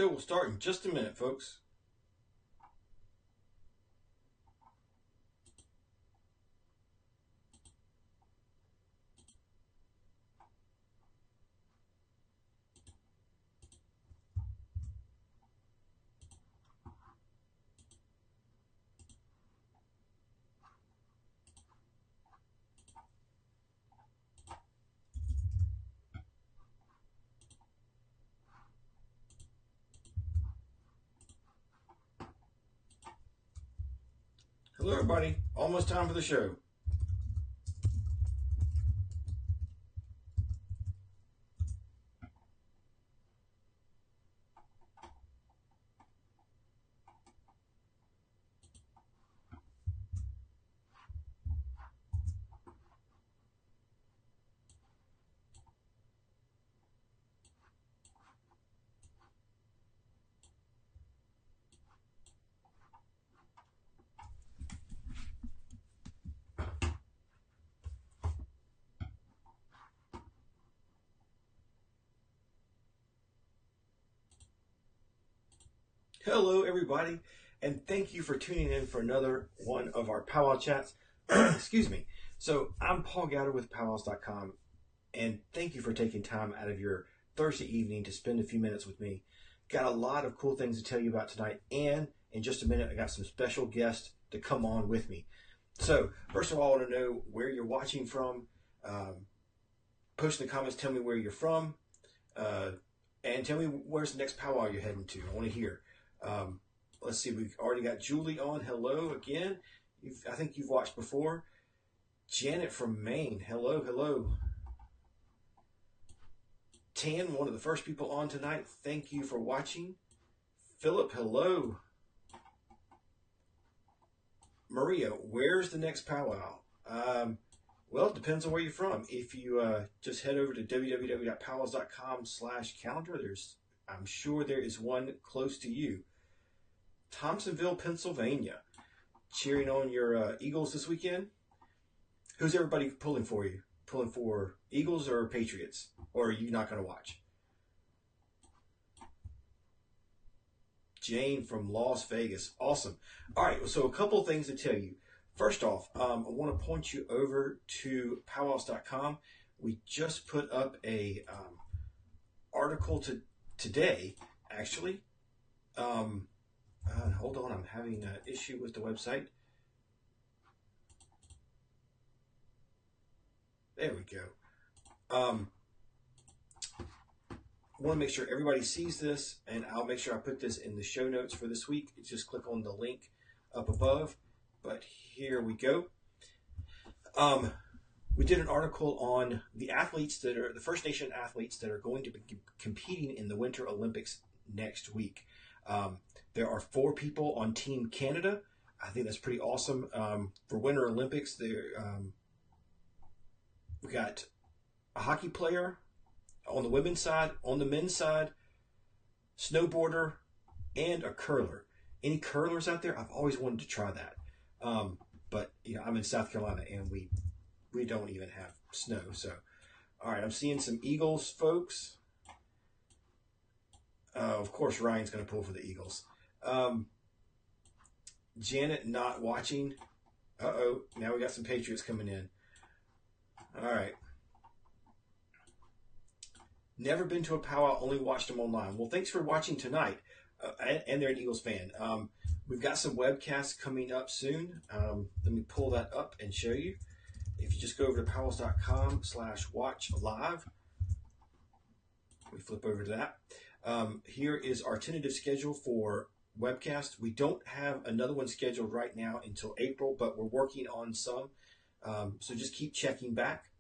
show will start in just a minute, folks. Hello, everybody. Almost time for the show. Hello, everybody, and thank you for tuning in for another one of our Pow Wow Chats. Excuse me. So I'm Paul Gowder with PowWows.com, and thank you for taking time out of your Thursday evening to spend a few minutes with me. Got a lot of cool things to tell you about tonight, and in just a minute, I got some special guests to come on with me. So first of all, I want to know where you're watching from. Post in the comments, tell me where you're from, and tell me where's the next powwow you're heading to. I want to hear. Let's see, we've already got Julie on. Hello again. I think you've watched before. Janet from Maine. Hello, hello. Tan, one of the first people on tonight. Thank you for watching. Philip, hello. Maria, where's the next powwow? Well, it depends on where you're from. If you just head over to www.PowWows.com/calendar, I'm sure there is one close to you. Thompsonville, Pennsylvania. Cheering on your Eagles this weekend? Who's everybody pulling for you? Pulling for Eagles or Patriots? Or are you not going to watch? Jane from Las Vegas. Awesome. All right, so a couple of things to tell you. First off, I want to point you over to PowWows.com. We just put up a article today, actually. Hold on, I'm having an issue with the website. There we go. Want to make sure everybody sees this, and I'll make sure I put this in the show notes for this week. Just click on the link up above. But here we go. We did an article on the athletes that are the First Nation athletes that are going to be competing in the Winter Olympics next week. There are 4 people on Team Canada. I think that's pretty awesome. For Winter Olympics, we got a hockey player on the women's side, on the men's side, snowboarder, and a curler. Any curlers out there? I've always wanted to try that. But I'm in South Carolina, and we don't even have snow. So, all right, I'm seeing some Eagles folks. Of course, Ryan's going to pull for the Eagles. Janet not watching. Uh-oh, now we got some Patriots coming in. All right. Never been to a powwow, only watched them online. Well, thanks for watching tonight. And they're an Eagles fan. We've got some webcasts coming up soon. Let me pull that up and show you. If you just go over to PowWows.com/watch live, we flip over to that. Here is our tentative schedule for webcast. We don't have another one scheduled right now until April, but we're working on some. So just keep checking back.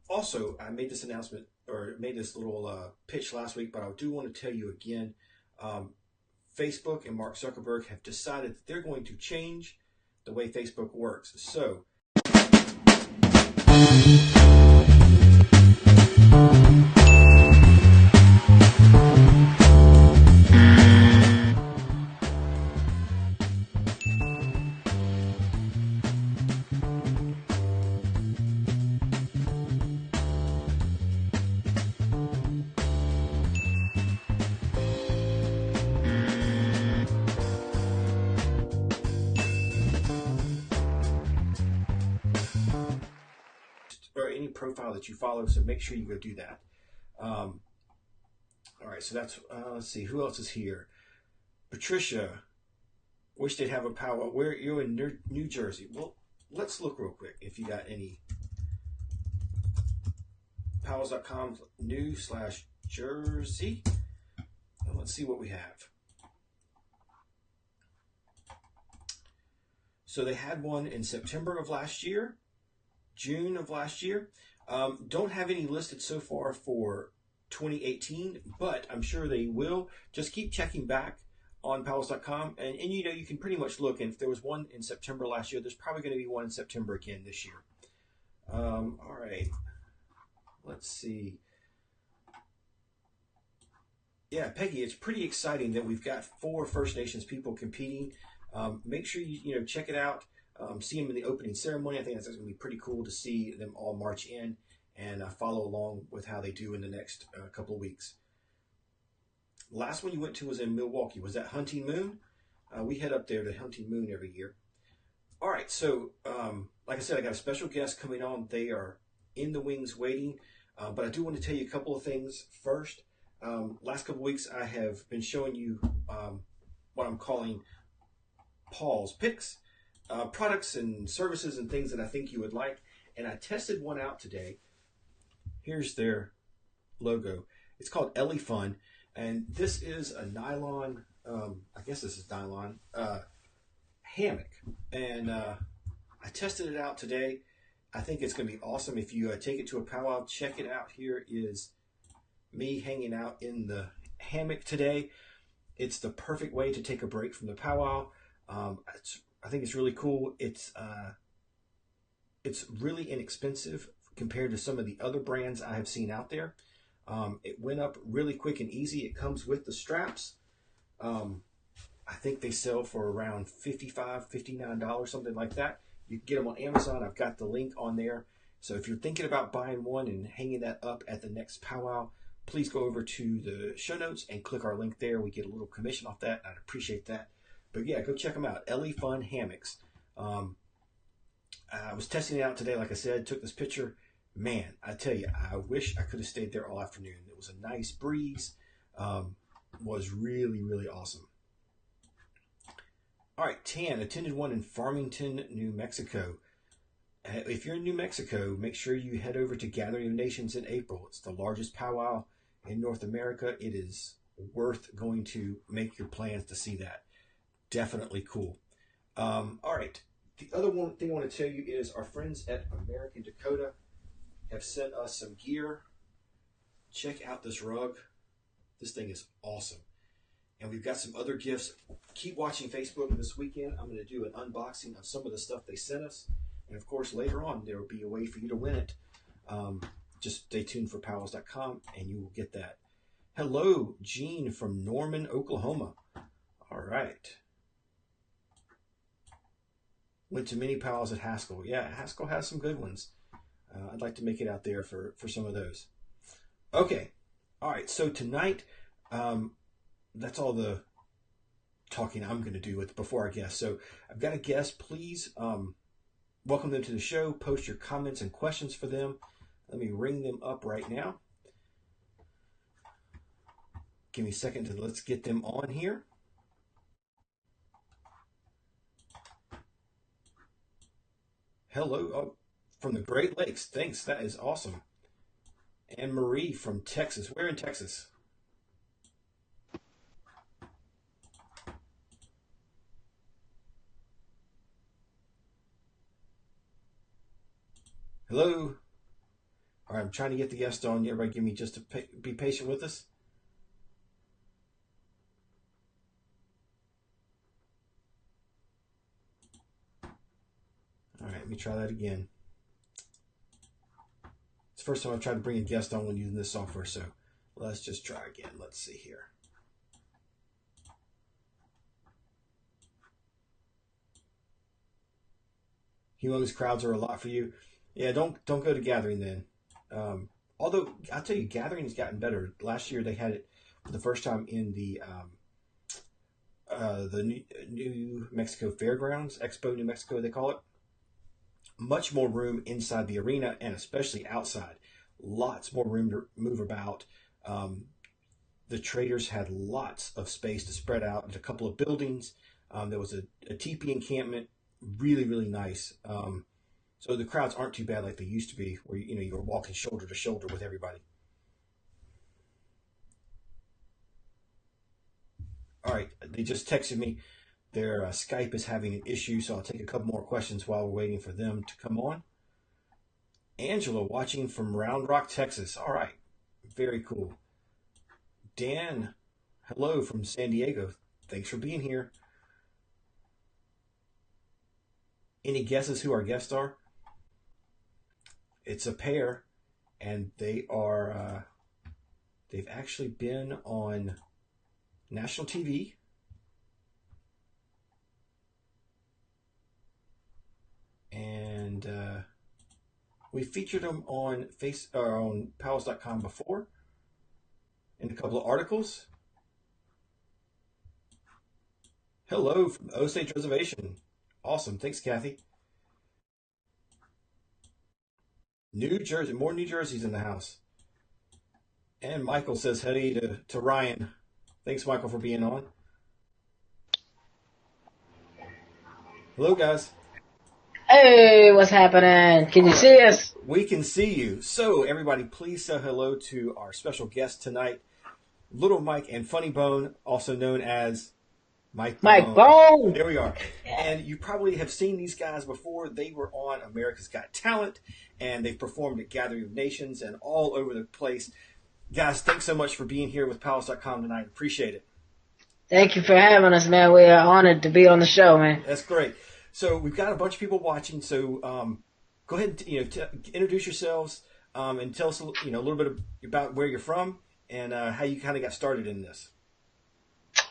Also, I made this announcement or made this little pitch last week, but I do want to tell you again, Facebook and Mark Zuckerberg have decided that they're going to change the way Facebook works. So any profile that you follow, so make sure you go do that. All right, so that's, let's see, who else is here? Patricia, wish they'd have a powwow. Where you're in New Jersey. Well, let's look real quick if you got any. PowWows.com new/Jersey. And let's see what we have. So they had one in September of last year, June of last year. Don't have any listed so far for 2018, but I'm sure they will. Just keep checking back on PowWows.com, and you know, you can pretty much look, and if there was one in September last year, there's probably going to be one in September again this year. All right, let's see. Yeah, Peggy, it's pretty exciting that we've got 4 First Nations people competing. Make sure you check it out. See them in the opening ceremony. I think that's going to be pretty cool to see them all march in and follow along with how they do in the next couple of weeks. Last one you went to was in Milwaukee. Was that Hunting Moon? We head up there to Hunting Moon every year. All right, so like I said, I got a special guest coming on. They are in the wings waiting, but I do want to tell you a couple of things first. Last couple of weeks, I have been showing you what I'm calling Paul's Picks, products and services and things that I think you would like. And I tested one out today. Here's their logo. It's called Ellie Fun. And this is a nylon, I guess this is nylon, hammock. And I tested it out today. I think it's going to be awesome. If you take it to a powwow, check it out. Here is me hanging out in the hammock today. It's the perfect way to take a break from the powwow. I think it's really cool. It's really inexpensive compared to some of the other brands I have seen out there. It went up really quick and easy. It comes with the straps. I think they sell for around $55, $59, something like that. You can get them on Amazon. I've got the link on there. So if you're thinking about buying one and hanging that up at the next powwow, please go over to the show notes and click our link there. We get a little commission off that. I'd appreciate that. But yeah, go check them out. Ellie Fun Hammocks. I was testing it out today, like I said, took this picture. Man, I tell you, I wish I could have stayed there all afternoon. It was a nice breeze. Was really, really awesome. All right, Tan attended one in Farmington, New Mexico. If you're in New Mexico, make sure you head over to Gathering of Nations in April. It's the largest powwow in North America. It is worth going to. Make your plans to see that. Definitely cool. All right. The other one thing I want to tell you is our friends at American Dakota have sent us some gear. Check out this rug. This thing is awesome. And we've got some other gifts. Keep watching Facebook this weekend. I'm going to do an unboxing of some of the stuff they sent us. And of course, later on, there will be a way for you to win it. Just stay tuned for PowWows.com and you will get that. Hello, Gene from Norman, Oklahoma. All right. Went to many powwows at Haskell. Yeah, Haskell has some good ones. I'd like to make it out there for some of those. Okay. All right. So tonight, that's all the talking I'm going to do before our guest. So I've got a guest. Please welcome them to the show. Post your comments and questions for them. Let me ring them up right now. Give me a second to let's get them on here. Hello from the Great Lakes. Thanks. That is awesome. And Marie from Texas. Where in Texas? Hello. All right, I'm trying to get the guest on. Everybody give me just to be patient with us. All right, let me try that again. It's the first time I've tried to bring a guest on when using this software, so let's just try again. Let's see here. Humongous crowds are a lot for you. Yeah, don't go to Gathering then. Although I'll tell you, Gathering has gotten better. Last year they had it for the first time in the New Mexico Fairgrounds, Expo New Mexico they call it. much more room inside the arena and especially outside. Lots more room to move about. The traders had lots of space to spread out into a couple of buildings. There was a teepee encampment, really, really nice. So the crowds aren't too bad like they used to be, where you were walking shoulder to shoulder with everybody. All right, they just texted me. Their Skype is having an issue, so I'll take a couple more questions while we're waiting for them to come on. Angela watching from Round Rock, Texas. All right, very cool. Dan, hello from San Diego. Thanks for being here. Any guesses who our guests are? It's a pair, and they've actually been on national TV. And we featured them on on PowWows.com before in a couple of articles. Hello from Osage Reservation. Awesome. Thanks, Kathy. New Jersey. More New Jerseys in the house. And Michael says hey to Ryan. Thanks, Michael, for being on. Hello, guys. Hey, what's happening? Can you see us? We can see you. So, everybody, please say hello to our special guest tonight, Little Mike and Funny Bone, also known as Mike Bone. There we are. And you probably have seen these guys before. They were on America's Got Talent, and they've performed at Gathering of Nations and all over the place. Guys, thanks so much for being here with PowWows.com tonight. Appreciate it. Thank you for having us, man. We are honored to be on the show, man. That's great. So we've got a bunch of people watching. So go ahead and introduce yourselves and tell us a little bit about where you're from and how you kind of got started in this.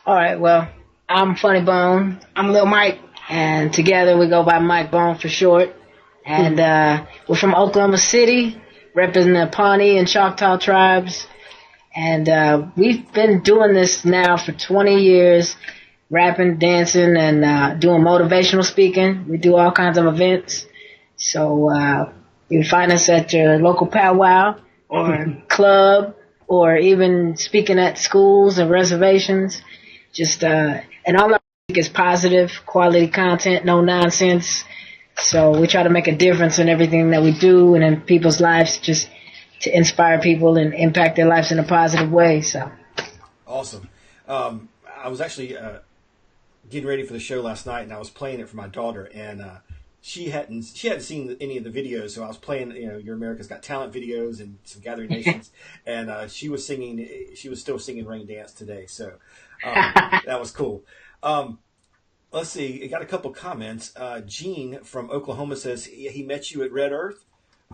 All right. Well, I'm Funny Bone. I'm Lil Mike, and together we go by Mike Bone for short. And we're from Oklahoma City, representing the Pawnee and Choctaw tribes. And we've been doing this now for 20 years. Rapping, dancing, and doing motivational speaking. We do all kinds of events. So you can find us at your local powwow or club, or even speaking at schools and reservations. Just and all our music is positive, quality content, no nonsense. So we try to make a difference in everything that we do and in people's lives, just to inspire people and impact their lives in a positive way. So awesome. I was actually getting ready for the show last night, and I was playing it for my daughter, and she hadn't seen any of the videos, so I was playing your America's Got Talent videos and some Gathering Nations, and she was still singing Rain Dance today, so that was cool. Let's see, I got a couple comments. Gene from Oklahoma says he met you at Red Earth.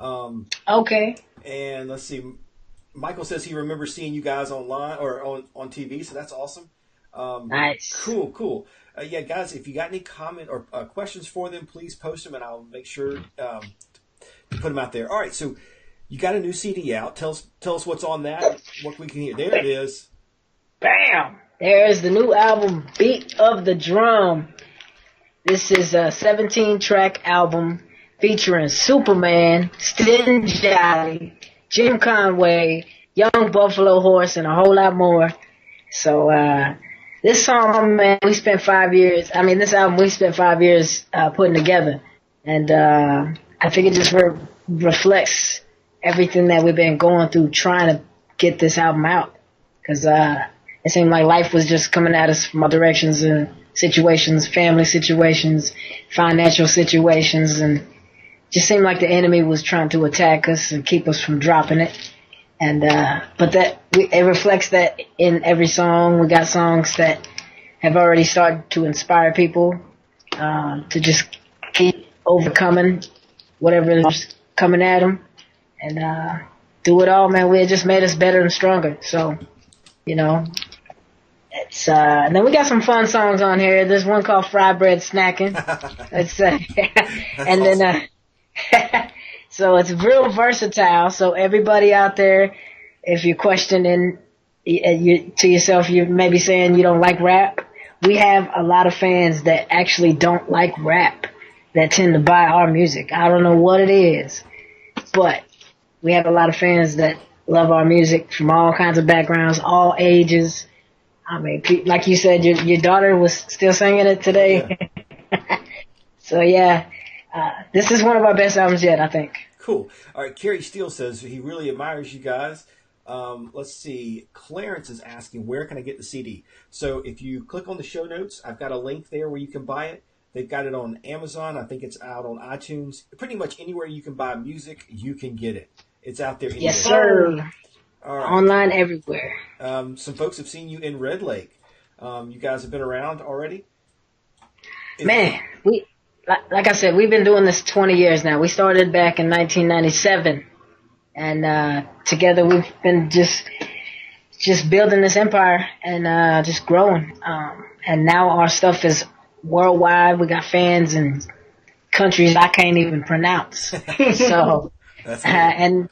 Okay. And let's see, Michael says he remembers seeing you guys online or on TV, so that's awesome. Nice. Cool. Yeah, guys, if you got any comment or questions for them, please post them, and I'll make sure to put them out there. All right, so you got a new CD out. Tell us what's on that. What we can hear. There it is. Bam! There's the new album, Beat of the Drum. This is a 17-track album featuring Superman, Stingy, Jim Conway, Young Buffalo Horse, and a whole lot more. So this song, man, we spent 5 years. I mean, this album we spent 5 years putting together, and I think it just reflects everything that we've been going through trying to get this album out. Because it seemed like life was just coming at us from all directions and situations, family situations, financial situations, and just seemed like the enemy was trying to attack us and keep us from dropping it. And but it reflects that in every song. We got songs that have already started to inspire people to just keep overcoming whatever is coming at them, and through it all, man, it just made us better and stronger. So, it's and then we got some fun songs on here. There's one called Fry Bread Snacking. It's and awesome. Then so it's real versatile. So everybody out there, if you're questioning to yourself, you may be saying you don't like rap. We have a lot of fans that actually don't like rap. that tend to buy our music. I don't know what it is, but we have a lot of fans that love our music from all kinds of backgrounds, all ages. I mean, like you said, your daughter was still singing it today. Yeah. So yeah, this is one of our best albums yet, I think. Cool. All right, Kerry Steele says he really admires you guys. Let's see. Clarence is asking, where can I get the CD? So if you click on the show notes, I've got a link there where you can buy it. They've got it on Amazon. I think it's out on iTunes. Pretty much anywhere you can buy music, you can get it. It's out there anywhere. Yes, sir. All right. Online everywhere. Some folks have seen you in Red Lake. You guys have been around already? Man, like I said, we've been doing this 20 years now. We started back in 1997. And together we've been just building this empire and just growing. And now our stuff is worldwide. We got fans in countries I can't even pronounce. So, and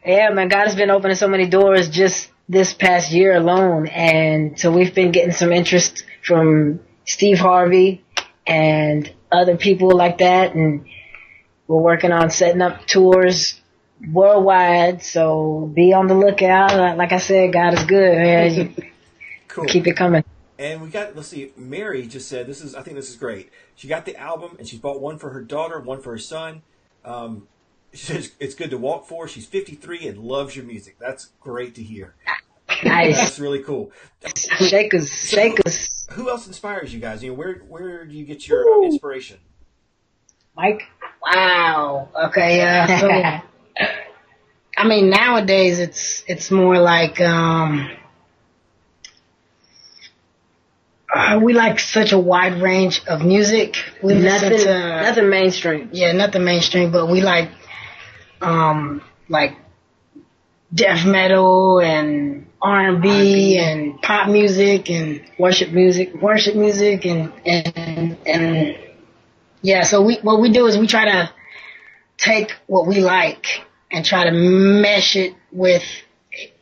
yeah, man, God has been opening so many doors just this past year alone. And so we've been getting some interest from Steve Harvey and other people like that. And we're working on setting up tours worldwide, so be on the lookout. Like I said, God is good, man. Cool. Keep it coming. And we got, let's see, Mary just said, I think this is great. She got the album, and she bought one for her daughter, one for her son. She says it's good to walk for. She's 53 and loves your music. That's great to hear. Nice. That's really cool. Shake us. Who else inspires you guys? Where do you get your inspiration? Mike? Wow. Okay, so I mean, nowadays it's more like we like such a wide range of music. We nothing mainstream. Yeah, nothing mainstream, but we like death metal and R&B and pop music and worship music and yeah. So what we do is we try to take what we like and try to mesh it with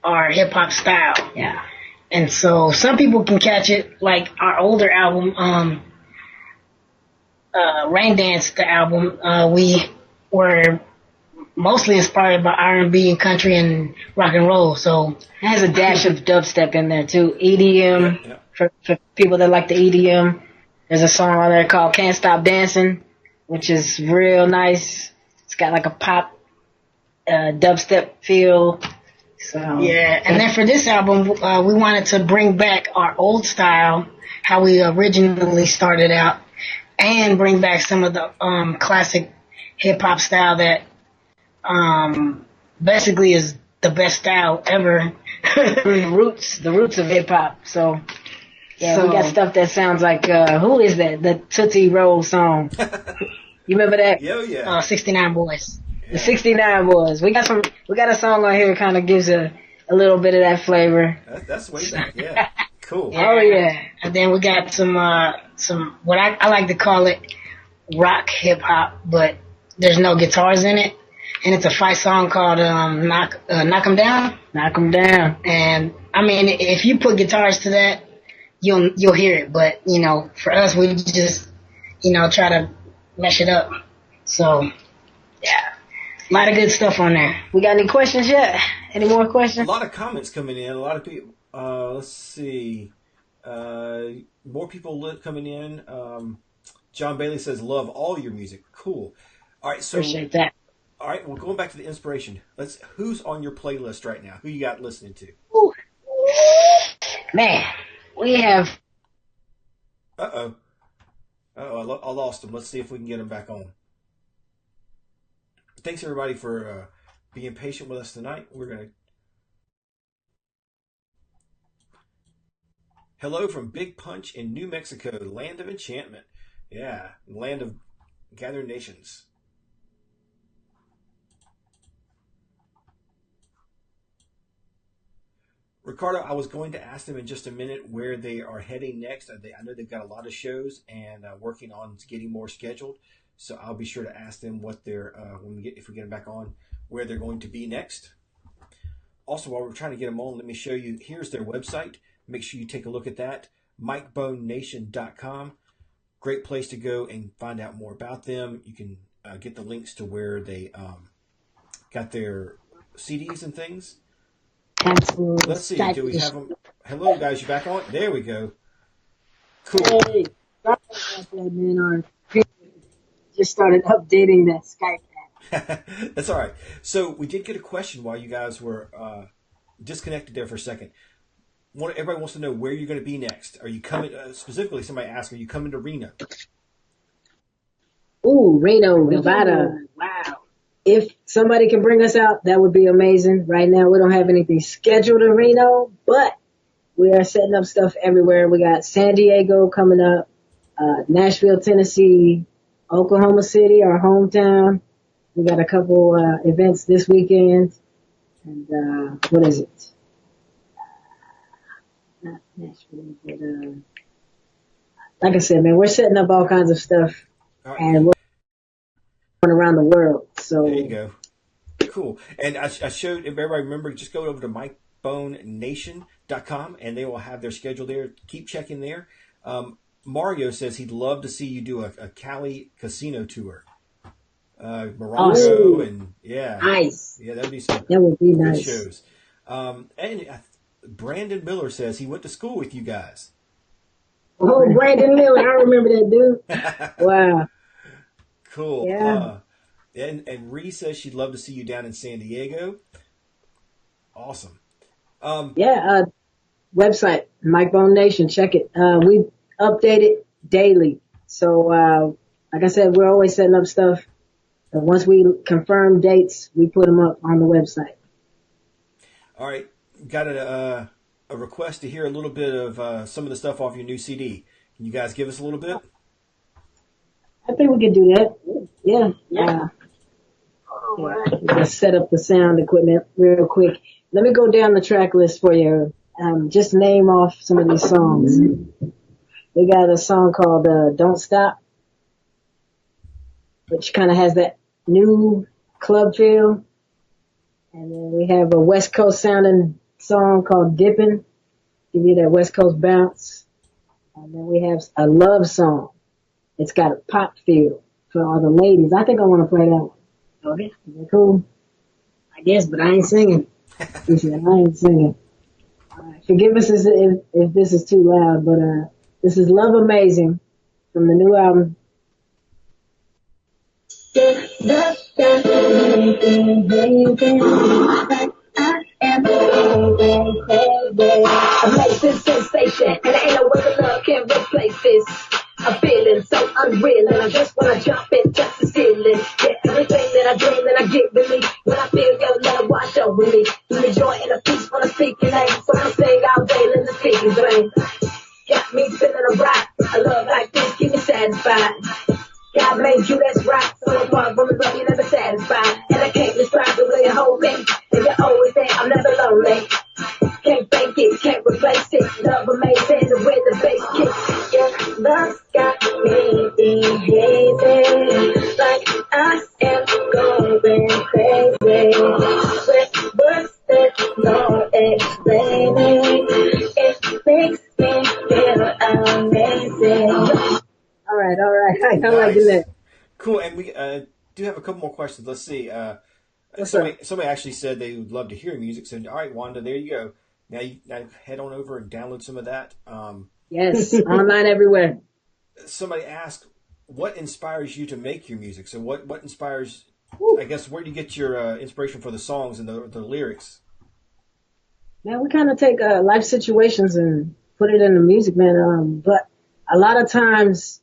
our hip hop style. Yeah. And so some people can catch it, like our older album, Rain Dance, the album, we were mostly inspired by R&B and country and rock and roll. So it has a dash of dubstep in there too. EDM, Yeah. For people that like the EDM. There's a song on there called Can't Stop Dancing, which is real nice. It's got like a pop dubstep feel. So yeah, and then for this album, we wanted to bring back our old style, how we originally started out, and bring back some of the classic hip hop style that basically is the best style ever. the roots of hip hop. So yeah, we got stuff that sounds like who is that? The Tootsie Roll song. You remember that? Yeah. 69 Boys. The 69 Boys. We got a song on here that kind of gives a little bit of that flavor. That's way back. Yeah. Cool. Yeah. Oh yeah. And then we got some what I like to call it rock hip hop, but there's no guitars in it, and it's a fight song called Knock 'Em Down. Knock 'em down. And I mean, if you put guitars to that, you'll hear it. But for us, we just try to mesh it up. So yeah, a lot of good stuff on there. We got any questions yet? Any more questions? A lot of comments coming in. A lot of people. Let's see. More people coming in. John Bailey says, "Love all your music." Cool. All right. So Appreciate that. All right. Well, going back to the inspiration. Who's on your playlist right now? Who you got listening to? Ooh. Man, we have. Uh-oh. I lost him. Let's see if we can get him back on. Thanks, everybody, for being patient with us tonight. We're going to... Hello from Big Punch in New Mexico, land of enchantment. Yeah, land of gathered nations. Ricardo, I was going to ask them in just a minute where they are heading next. I know they've got a lot of shows and working on getting more scheduled. So I'll be sure to ask them what they're if we get them back on, where they're going to be next. Also, while we're trying to get them on, let me show you. Here's their website. Make sure you take a look at that. MikeBoneNation.com. great place to go and find out more about them. You can get the links to where they got their CDs and things. Absolutely. Let's see. Do we have them? Hello, guys. You back on? There we go. Cool. Hey, sorry about that, man. Our just started updating that Skype app. That's all right. So we did get a question while you guys were disconnected there for a second. Everybody wants to know where you're going to be next. Are you coming? Specifically, somebody asked, "Are you coming to Reno?" Ooh, Reno, Nevada. Wow. If somebody can bring us out, that would be amazing. Right now, we don't have anything scheduled in Reno, but we are setting up stuff everywhere. We got San Diego coming up, Nashville, Tennessee, Oklahoma City, our hometown. We got a couple events this weekend. And what is it? Not Nashville, but like I said, man, we're setting up all kinds of stuff. All right. And we're going around the world. So there you go. Cool. And I showed, if everybody remember, just go over to MikeBoneNation.com and they will have their schedule there. Keep checking there. Mario says he'd love to see you do a Cali casino tour. Morocco and nice. Yeah, that would be some good nice shows. And Brandon Miller says he went to school with you guys. Oh, Brandon Miller, I remember that dude. Wow. Cool. Yeah. And Ree says she'd love to see you down in San Diego. Awesome. Website, Mike Bone Nation, check it. We update it daily. So, like I said, we're always setting up stuff. And once we confirm dates, we put them up on the website. All right. Got a request to hear a little bit of some of the stuff off your new CD. Can you guys give us a little bit? I think we can do that. Yeah. Let's set up the sound equipment real quick. Let me go down the track list for you. Just name off some of these songs. We got a song called Don't Stop, which kind of has that new club feel. And then we have a West Coast sounding song called Dippin', give you that West Coast bounce. And then we have a love song. It's got a pop feel for all the ladies. I think I want to play that one. Okay. Is that cool? I guess, but I ain't singing. He said, I ain't singing. All right. Forgive us if this is too loud, but this is Love Amazing from the new album. Amazing sensation, and ain't no other love can replace this. I'm feeling so unreal, and I just wanna jump in just to steal it. Yeah, everything that I dream and I get relief when I feel your love wash over me. Give me joy and a peace when I speak your name, so I sing all day, let the speakers ring. Got me feeling alright. A love like this keep me satisfied. God made you, that's right. So apart from the love, you're never satisfied. And I can't describe the way you hold me. And you're always there, I'm never lonely. Can't fake it, can't replace it. Love amazing, the way the bass kicks. Your love's got me behaving like I am going crazy. With words there's no explaining. It makes me feel amazing. All right. I like that. Cool. And we do have a couple more questions. Let's see. Somebody actually said they would love to hear music. So, all right, Wanda, there you go. Now head on over and download some of that. Yes, online everywhere. Somebody asked, what inspires you to make your music? So what inspires, I guess, where do you get your inspiration for the songs and the lyrics? Man, we kind of take life situations and put it in the music, man. But a lot of times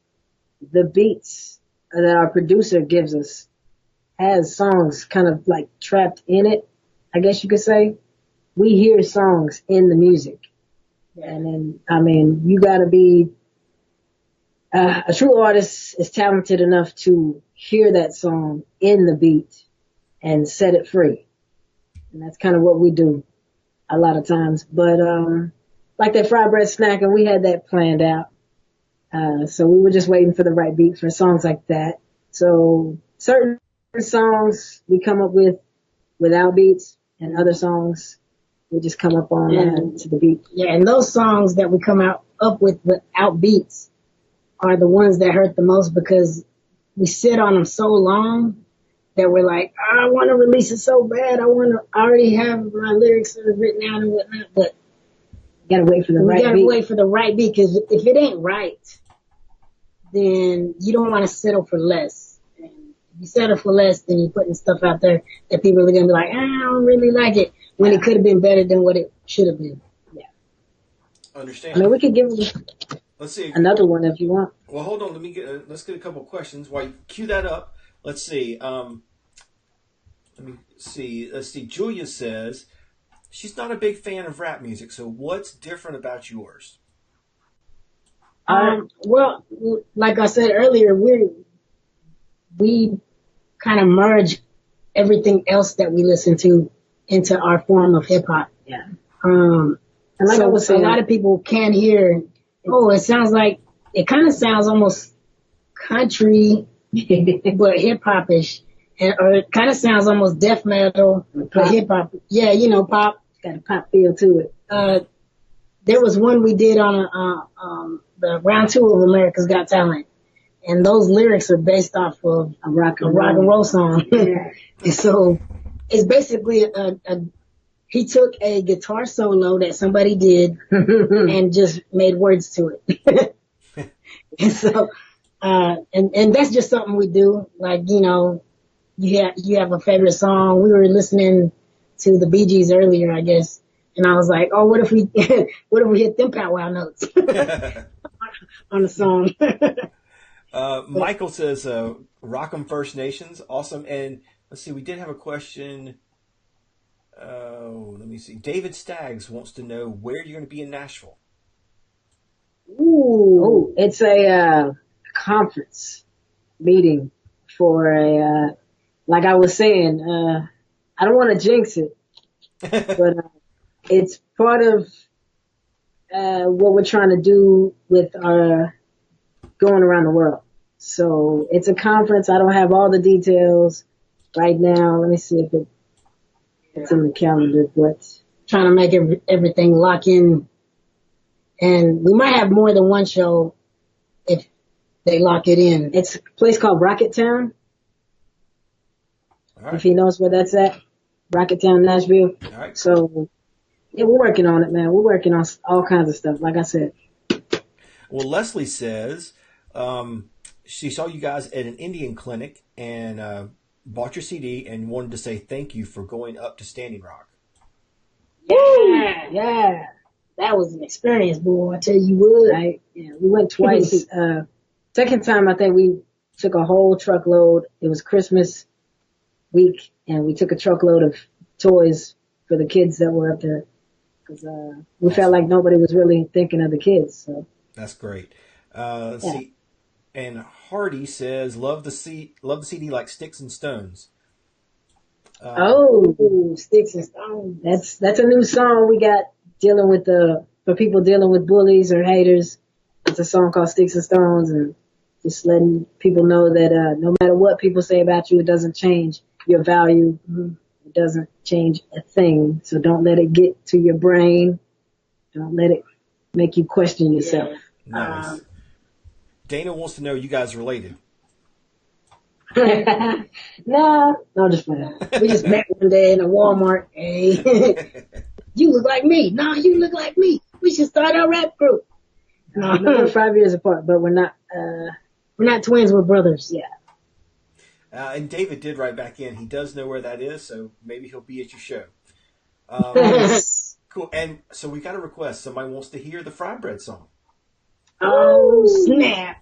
the beats that our producer gives us has songs kind of like trapped in it, I guess you could say. We hear songs in the music. And then, I mean, you gotta be, a true artist is talented enough to hear that song in the beat and set it free. And that's kind of what we do a lot of times. But, like that fried bread snack, and we had that planned out. So we were just waiting for the right beat for songs like that. So certain songs we come up with without beats, and other songs we just come up on to the beat. Yeah, and those songs that we come up with without beats are the ones that hurt the most because we sit on them so long that we're like, I want to release it so bad. I already have my lyrics written out and whatnot, but You gotta wait for the we right gotta beat. wait for the right beat, because if it ain't right, then you don't want to settle for less. And if you settle for less, then you're putting stuff out there that people are gonna be like, I don't really like it, when it could have been better than what it should have been. Yeah. Understand. I mean, we could give Let's see. another one if you want. Well, hold on. Let's get a couple questions while you cue that up. Let's see. Let me see. Let's see. Julia says she's not a big fan of rap music. So what's different about yours? Well, like I said earlier, we kind of merge everything else that we listen to into our form of hip hop. Yeah. And like So I was saying, a lot of people can hear, it kind of sounds almost country, but hip hop-ish. Or it kind of sounds almost death metal, but hip hop. Yeah, pop. Got a pop feel to it. There was one we did on the round 2 of America's Got Talent, and those lyrics are based off of A rock and roll song. Yeah. And so it's basically he took a guitar solo that somebody did and just made words to it. And so, and that's just something we do. Like, you have a favorite song. We were listening to the Bee Gees earlier, I guess. And I was like, oh, what if we hit them Pow Wow notes on the song? Michael says, rock 'em First Nations. Awesome. And let's see, we did have a question. Let me see. David Staggs wants to know where you're going to be in Nashville. Ooh, it's a conference meeting for like I was saying, I don't want to jinx it, but it's part of what we're trying to do with our going around the world. So it's a conference. I don't have all the details right now. Let me see if it's in the calendar, but Trying to make everything lock in. And we might have more than one show if they lock it in. it's a place called Rocket Town. All right. If he knows where that's at, Rocket Town, Nashville. All right. So yeah, we're working on it, man. We're working on all kinds of stuff. Like I said. Well, Leslie says she saw you guys at an Indian clinic and bought your CD and wanted to say thank you for going up to Standing Rock. Yeah. That was an experience, boy. I tell you what. Right? Yeah, we went twice. Second time, I think we took a whole truckload. It was Christmas week, and we took a truckload of toys for the kids that were up there because we felt like nobody was really thinking of the kids. So That's great. Let's see. And Hardy says, love the CD like Sticks and Stones. Sticks and Stones. that's a new song we got dealing with for people dealing with bullies or haters. It's a song called Sticks and Stones, and just letting people know that no matter what people say about you, it doesn't change your value. It doesn't change a thing. So don't let it get to your brain. Don't let it make you question yourself. Nice. Dana wants to know you guys related. No, just playing. We just met one day in a Walmart. Hey, you look like me. No, you look like me. We should start our rap group. No, we're 5 years apart, but we're not. We're not twins. We're brothers. Yeah. And David did write back in. He does know where that is, so maybe he'll be at your show. Cool. And so we got a request. Somebody wants to hear the Fry Bread song. Oh, snap.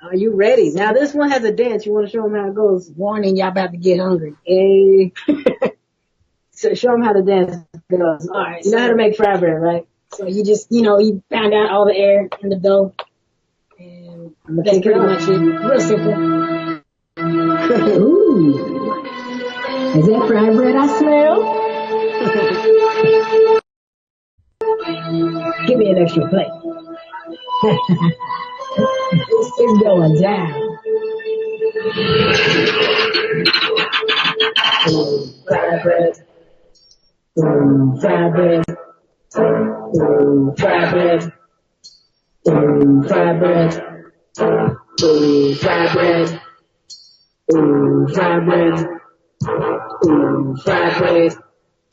Are you ready? Now this one has a dance. You want to show them how it goes? Warning, y'all about to get hungry. Hey. So show them how the dance goes. All right. You know how to make fry bread, right? So you just, you found out all the air in the dough. And that's pretty much it. Real simple. Ooh. Is that fry bread I smell? Give me an extra plate. It's going down. Fry bread. Fry bread. Fry bread. Fry bread. Ooh, fried bread. Ooh, fried bread. Ooh, fried bread.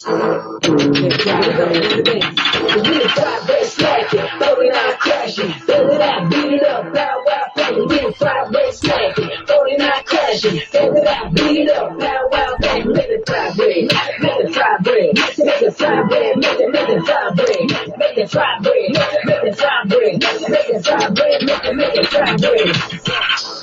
Ooh, fried bread. Get fried bread smacking, throw it out crashing, fill it out, beat it up, pow wow bang. Get fried bread smacking, throw it out crashing, fill it out, beat it up, pow wow bang. Make it fried bread, make it fried bread, make it fried bread, make it fried bread, make it fried bread, make it fried bread, make it fried bread, make it fried bread.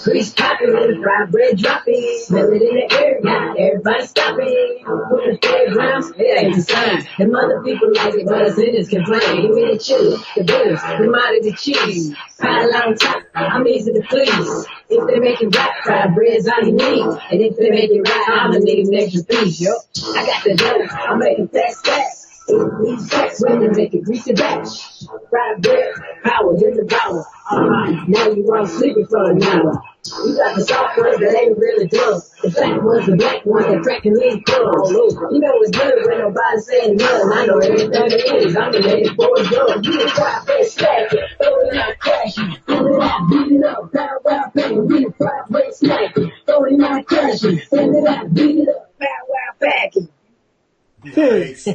Grease popping, fried bread dropping, smell it in the air, now everybody stopping. With the fairgrounds, it ain't the sign. Them other people like it, but us sinners complain. Give me the chili, the bitters, the mighty, the cheese. Pile on top, I'm easy to please. If they make it right, fried bread's all you need. And if they make it right, I'ma need an extra piece, yo. I got the dough, I'm making fast, fast. These facts when they make it greasy batch. Fried bread, power in the power. Now you all sleeping for an hour. You got the soft ones that ain't really dumb. The fat ones, the black ones that crackin' leave crumbs. You know it's good when nobody's saying none. I know everything it is. I'm ready for a gun. You can fried bread stacking, throw it out crashing, fill it out, beat it up, pow wow bang. You can fried bread smacking, throw it out crashing, fill it out, beat it up, pow wow backing. Nice.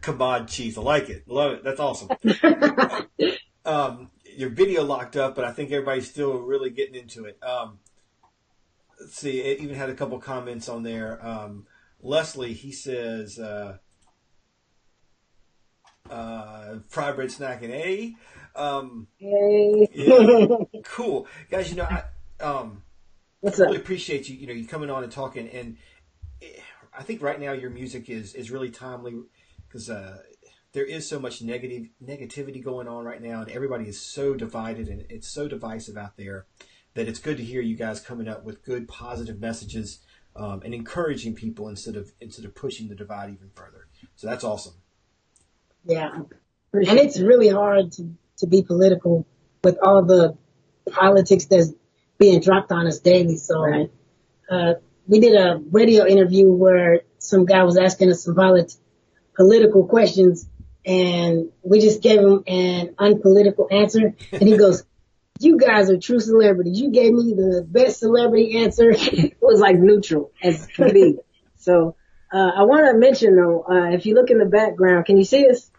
Come on, Chief. I like it. Love it. That's awesome. Your video locked up, but I think everybody's still really getting into it. Let's see. It even had a couple comments on there. Leslie, he says, fried bread snacking, eh? Yeah, cool. Guys, I really appreciate you, you coming on and talking. And I think right now your music is really timely because there is so much negativity going on right now, and everybody is so divided, and it's so divisive out there that it's good to hear you guys coming up with good, positive messages and encouraging people instead of pushing the divide even further. So that's awesome. Yeah, and it's really hard to be political with all the politics that's being dropped on us daily. So Right. We did a radio interview where some guy was asking us some political questions, and we just gave him an unpolitical answer. And he goes, "You guys are true celebrities. You gave me the best celebrity answer." It was like neutral as can be. So I want to mention though, if you look in the background, can you see us?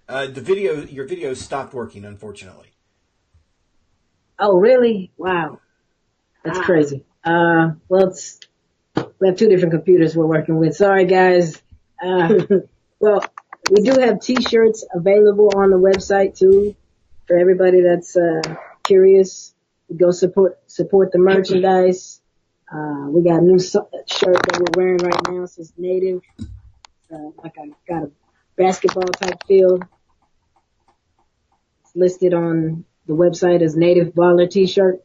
Your video stopped working, unfortunately. Oh, really? Wow, that's crazy. We have two different computers we're working with. Sorry, guys. Well, we do have T-shirts available on the website too for everybody that's curious. Go support the merchandise. We got a new shirt that we're wearing right now. It says Native. Like I got a basketball type feel. It's listed on the website as Native Baller T-shirt.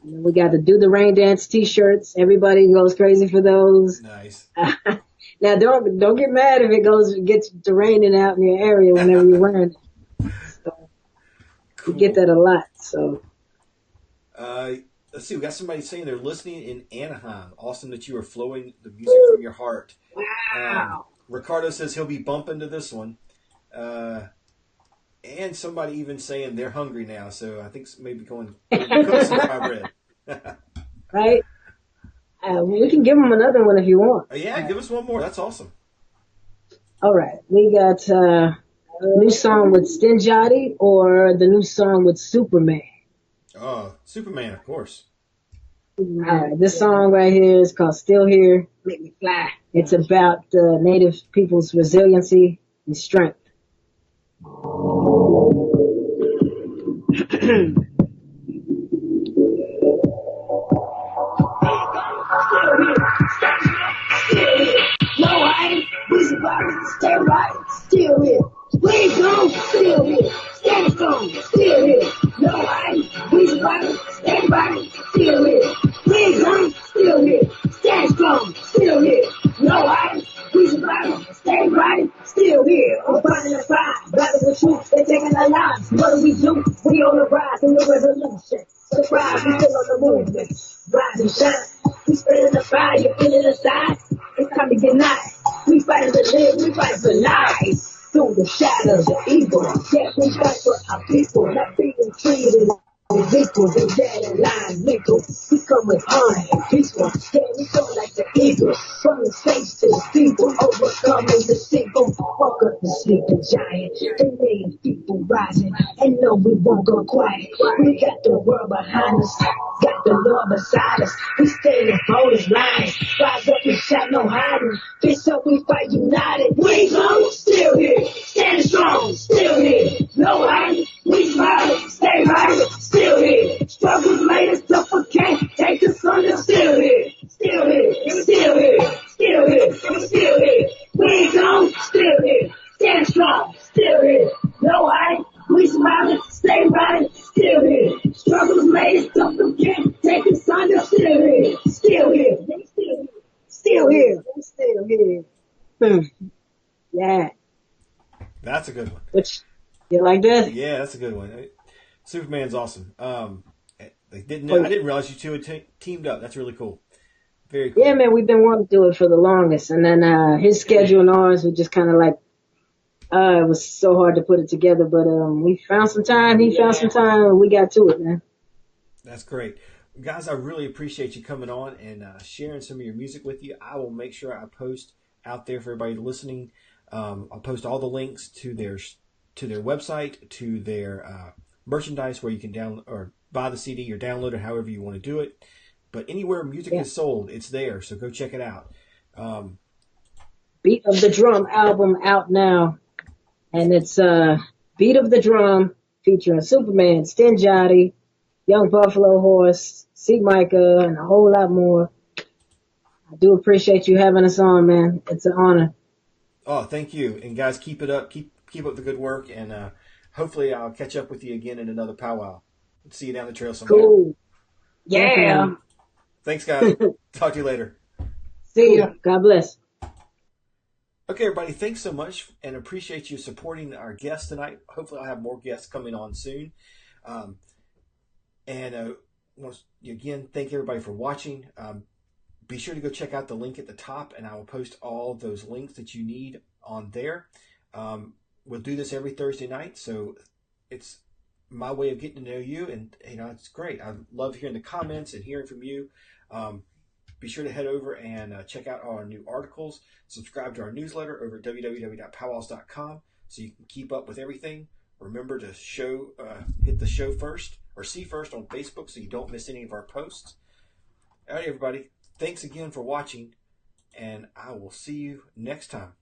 And then we got the Do the Rain Dance T-shirts. Everybody goes crazy for those. Nice. Now don't get mad if it gets to raining out in your area whenever you're wearing it. So, Cool. We get that a lot. So let's see. We got somebody saying they're listening in Anaheim. Awesome that you are flowing the music from your heart. wow. Ricardo says he'll be bumping to this one. And somebody even saying they're hungry now, so I think maybe cook some fried bread. Right? We can give them another one if you want. Yeah, give us one more. That's awesome. All right. We got a new song with Stinjati or the new song with Superman. Oh, Superman, of course. All right. This song right here is called Still Here. Make me fly. It's about Native people's resiliency and strength. No, I ain't. We survived. Stay right. Still here. Please don't. Still here. Stand strong. Still here. No, I ain't. We survived. Stay right. Still here. Please don't. Still here. Stand strong. Still here. No, I ain't. We survived. Stay right. Still here. I'm fighting the fight. Battling the truth. They're taking our lives. What do? We on the rise in the revolution. Surprise. We still on the movement. Rise and shine. We spreading the fire. You feeling the side. It's time to get nice. We fight to live, we fight for life. Through the shadows of evil, yes, we fight for our people, not being treated as equal. people, they dead and lying legal. We come with honor and peaceful. Yeah, we go like the eagle. From the space to the people, overcoming the single. Walk up the sleeping giant. A million people rising. And no, we won't go quiet. We got the world behind us. Got the Lord beside us. We stay in bold as lions. Rise up and shout, no hiding. Fist up, we fight united. We go, still here. Standing strong, still here. No hiding. We smile, stay right, still here. Struggles made us suffocate. Take us under, still here. Still here, still here, still here, still here. We ain't gone, still here. Stand strong, still here. No hiding. We smiling, stay right, still here. Struggles made us suffocate. Take us under, still here. Still here, still here, still here. Yeah. That's a good one. Which, you like that? Yeah, that's a good one. Superman's awesome. I didn't realize you two had teamed up. That's really cool. Very cool. Yeah, man, we've been wanting to do it for the longest. And then his schedule and ours were just kind of like, it was so hard to put it together. But we found some time, he found some time, and we got to it, man. That's great. Guys, I really appreciate you coming on and sharing some of your music with you. I will make sure I post out there for everybody listening. I'll post all the links to their website, to their merchandise where you can download or buy the CD or download it however you want to do it. But anywhere music is sold, it's there. So go check it out. Beat of the Drum album out now. And it's Beat of the Drum featuring Superman, Stinjati, Young Buffalo Horse, C. Micah, and a whole lot more. I do appreciate you having us on, man. It's an honor. Oh, thank you. And guys, keep it up. Keep up the good work. And hopefully I'll catch up with you again in another powwow. See you down the trail sometime. Cool. Yeah. Thanks, guys. Talk to you later. See ya. God bless. Okay, everybody, thanks so much and appreciate you supporting our guests tonight. Hopefully I'll have more guests coming on soon. Again, thank everybody for watching. Be sure to go check out the link at the top, and I will post all those links that you need on there. We'll do this every Thursday night, so it's my way of getting to know you, and it's great. I love hearing the comments and hearing from you. Be sure to head over and check out our new articles. Subscribe to our newsletter over at www.PowWows.com so you can keep up with everything. Remember to hit the show first or see first on Facebook so you don't miss any of our posts. All right, everybody. Thanks again for watching, and I will see you next time.